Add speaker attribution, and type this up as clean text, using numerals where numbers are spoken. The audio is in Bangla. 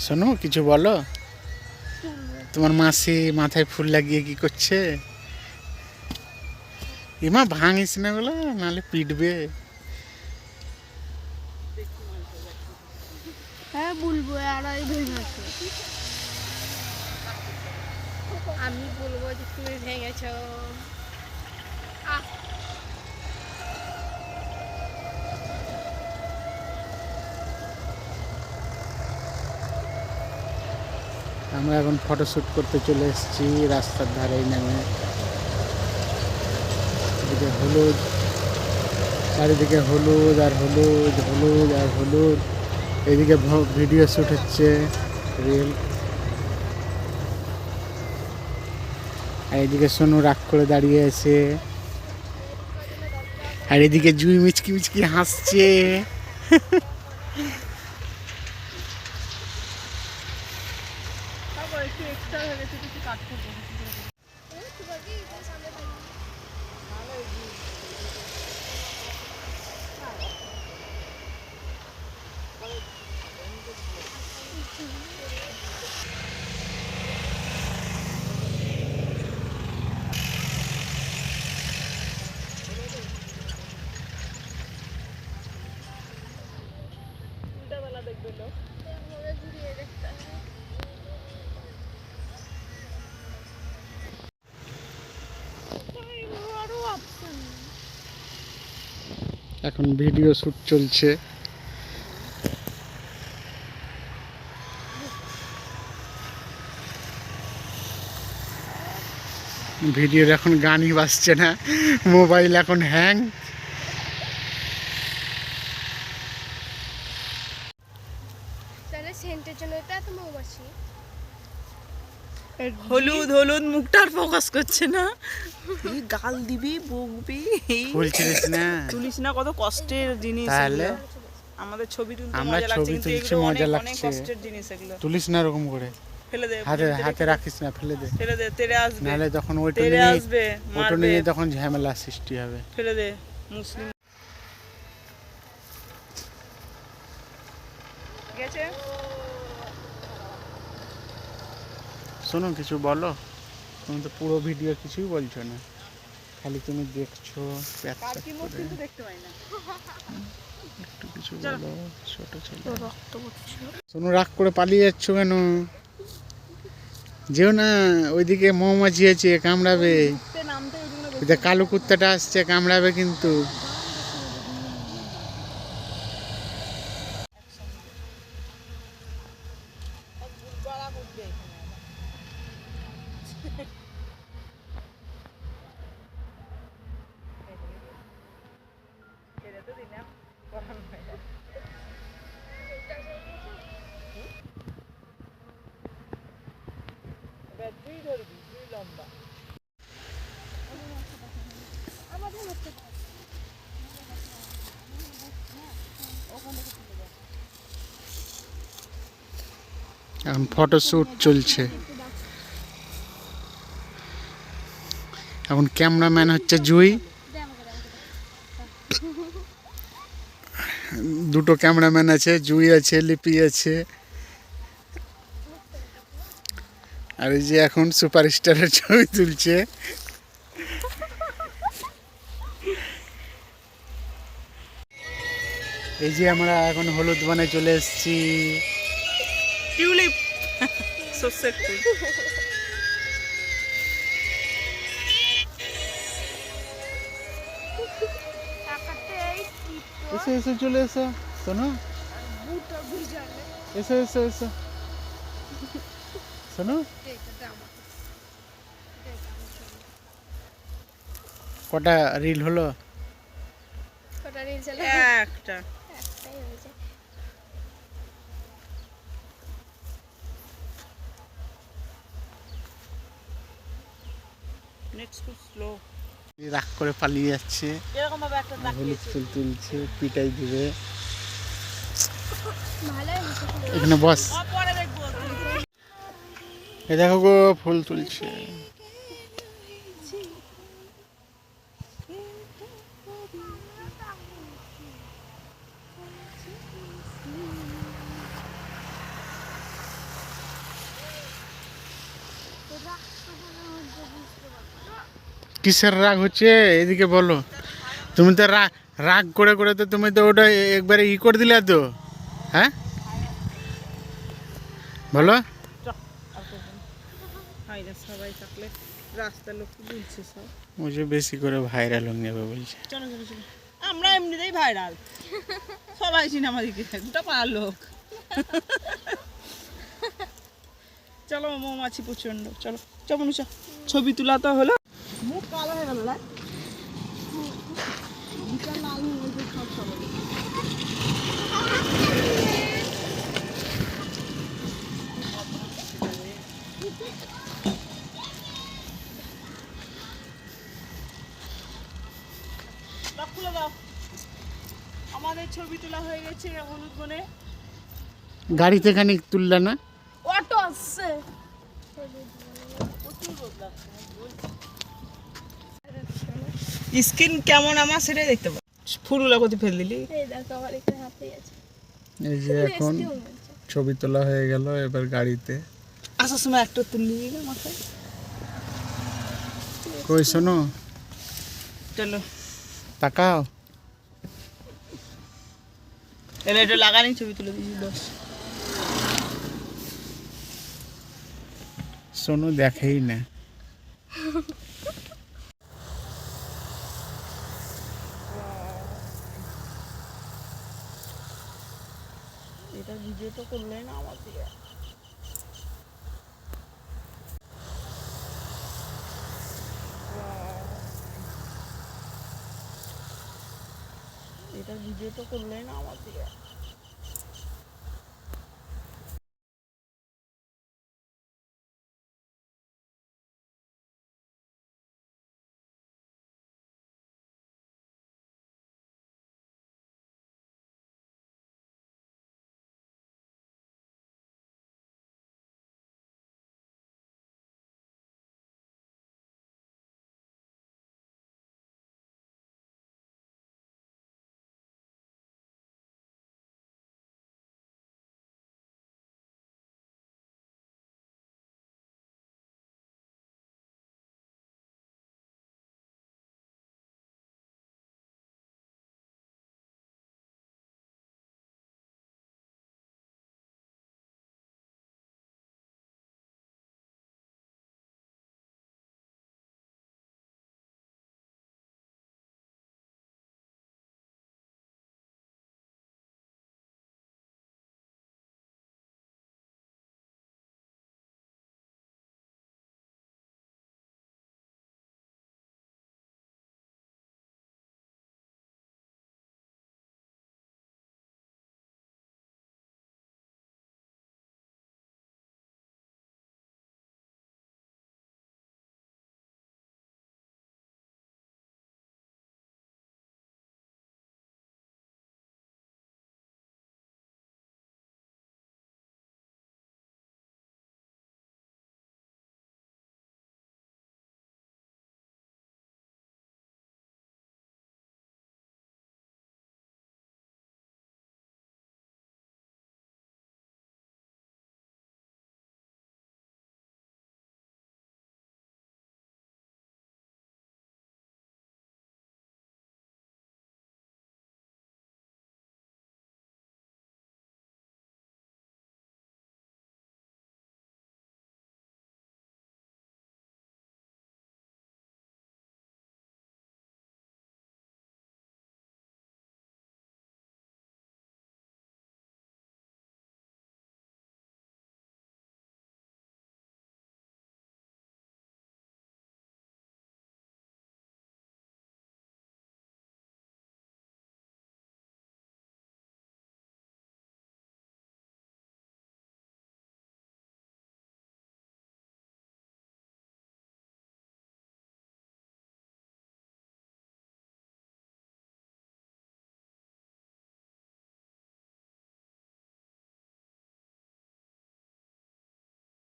Speaker 1: শোনো, কিছু বলো। তোমার মাসি মাথায় ফুল লাগিয়ে কি করছে? ইমা ভাঙিস না বলো, নাহলে পিটবে।
Speaker 2: হ্যাঁ বলবো, আর ভেঙেছে। আমি বলবো যে তুমি ভেঙেছ।
Speaker 1: আমরা এখন ফটোশ্যুট করতে চলে এসেছি রাস্তার ধারে নেমে। এদিকে হলুদ, চারিদিকে হলুদ আর হলুদ, হলুদ আর হলুদ। এদিকে ভিডিও শ্যুট হচ্ছে, রিল। আর এদিকে সোনু রাগ করে দাঁড়িয়ে আছে, আর এদিকে জুই মিচকি মিচকি হাসছে। এখন ভিডিও শ্যুট চলছে। ভিডিওর এখন গানই বাজছে না, মোবাইল এখন হ্যাং।
Speaker 3: হলুদ হলুদ, মুখটার ফোকাস করছে না। গাল দিবি, বকবি,
Speaker 1: ফুল ছিলিস না,
Speaker 3: তুলিস না। কত কষ্টের জিনিস
Speaker 1: তাহলে
Speaker 3: আমাদের ছবি তুলতে
Speaker 1: আমরা
Speaker 3: মজা লাগছে,
Speaker 1: ছবি
Speaker 3: কিন্তু
Speaker 1: তুলছি,
Speaker 3: এগুলো
Speaker 1: মজা
Speaker 3: অনেক
Speaker 1: লাগছে।
Speaker 3: কষ্টের জিনিস এগুলো।
Speaker 1: তুলিস না এরকম করে,
Speaker 3: ফেলে দে,
Speaker 1: হাতে হাতে রাখিস না, ফেলে দে।
Speaker 3: ফেলে দে, তেরে আসবে,
Speaker 1: নাহলে তখন ওইটা
Speaker 3: তেরে
Speaker 1: নিয়ে
Speaker 3: আসবে,
Speaker 1: ওটা
Speaker 3: মারবে।
Speaker 1: নিয়ে তখন ঝামেলা সৃষ্টি হবে।
Speaker 3: ফেলে দে, মুসলিম গেছে।
Speaker 1: শোনো, কিছু বলো। তুমি তো পুরো ভিডিও কিছুই বলছো না, খালি তুমি দেখছো প্যাচ
Speaker 3: কার
Speaker 1: প্যাচ
Speaker 3: কি মুখ
Speaker 1: করে।
Speaker 3: কিন্তু দেখতে পাই না।
Speaker 1: একটু কিছু বলো, ছোট ছেলে। শোনো, রাগ করে পালিয়ে যাচ্ছ কেন? যেও না, ওইদিকে মৌমাছি আছে, কামড়াবে।
Speaker 3: নামতে ওইগুলো
Speaker 1: ওই যে কালো কুত্তাটা আসছে, কামড়াবে কিন্তু।
Speaker 3: লম্বা
Speaker 1: এখন ফটোশ্যুট চলছে। এখন ক্যামেরাম্যান হচ্ছে জুই, দুটো ক্যামেরাম্যান আছে, জুই আছে, লিপি আছে। আর এই যে এখন সুপারস্টারের ছবি তুলছে। এই যে আমরা এখন হলুদ বনে চলে এসেছি।
Speaker 3: টিউলিপ, সর্ষের ফুল।
Speaker 1: এসো এসো, চলে এসো। শোনো, এসো এসো এসো, শোনো। কটা রিল হলো?
Speaker 3: একটা নেক্সট স্লো।
Speaker 1: রাগ করে পালিয়ে যাচ্ছে,
Speaker 3: এরকম ভাবে একটা
Speaker 1: হলুদ ফুল তুলছে, পিটাই দিবে। এখানে বস।
Speaker 3: পরে দেখবো।
Speaker 1: এ দেখো গো ফুল তুলছে। কিসের রাগ হচ্ছে এদিকে বলো? তুমি তো রাগ করে করে তো তুমি তো ওটা একবারে করে দিলে তো। হ্যাঁ বলো।
Speaker 3: সবাই থাকলে রাস্তার লোক বলছে সব
Speaker 1: মুঝে বেশি করে ভাইরাল হয়ে যাবে বলছে।
Speaker 3: চলো চলো চলো, আমরা এমনিতেই ভাইরাল, সবাই সিনেমা দিকে দুটা পাড়ার লোক। চলো মৌমাছি প্রচন্ড, চলো চলো ছবি তোলা তো হলো। মুখ কালো হয়ে গেল না? খুলে দাও। আমাদের ছবি তোলা হয়ে গেছে হলুদ বনে।
Speaker 1: গাড়িতে খানিক তুললে না?
Speaker 2: অটো আসছে।
Speaker 3: স্কিন কেমন আমার সেটাই দেখতে পাবো। ফুলগুলো কোথায় ফেল দিলি?
Speaker 2: এই দেখো আমার একটা হাতে আছে।
Speaker 1: এই যে এখন ছবি তোলা হয়ে গেল, এবার গাড়িতে
Speaker 3: আসার সময় একটা তুললি না মাথায়।
Speaker 1: কই শোনো,
Speaker 3: চলো
Speaker 1: তাকাও।
Speaker 3: এলে এটা লাগানি ছবি তুলে দিয়েছি বস।
Speaker 1: শোনো দেখেই না।
Speaker 3: এটা ভিডিও তো করলে না আমার দিকে। এটা ভিডিও তো করলে না আমার দিকে।